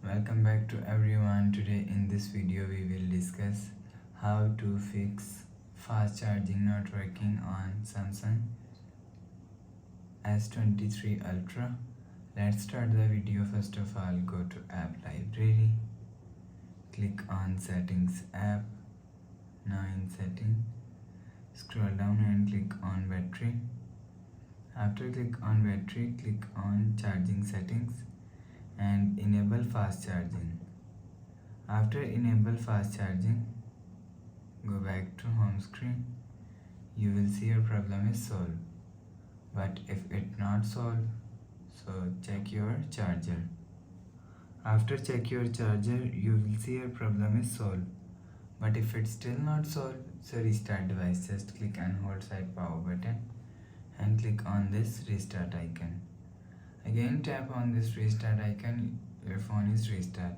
Welcome back to everyone. Today in this video we will discuss how to fix fast charging not working on Samsung S23 Ultra. Let's start the video. First of all, go to app library, click on settings app. Now in setting, scroll down and click on battery. After click on battery, click on charging settings and enable fast charging. After enable fast charging, go back to home screen. You will see your problem is solved. But if it not solved, so check your charger. After check your charger, you will see your problem is solved. But if it's still not solved, so restart device. Just click and hold side power button and click on this restart icon. Again tap on this restart icon, your phone is restart.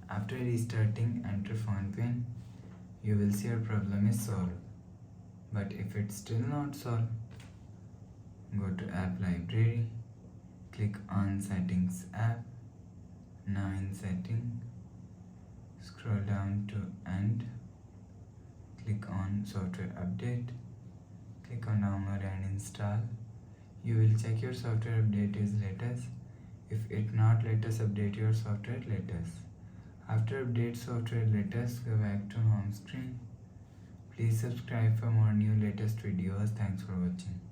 After restarting, enter phone pin. You will see your problem is solved. But if it's still not solved, go to app library, click on settings app. Now in setting, scroll down to end, click on software update, click on download and install. You will check your software update is latest. If it not latest, update your software latest. After update software latest, go back to home screen. Please subscribe for more new latest videos. Thanks for watching.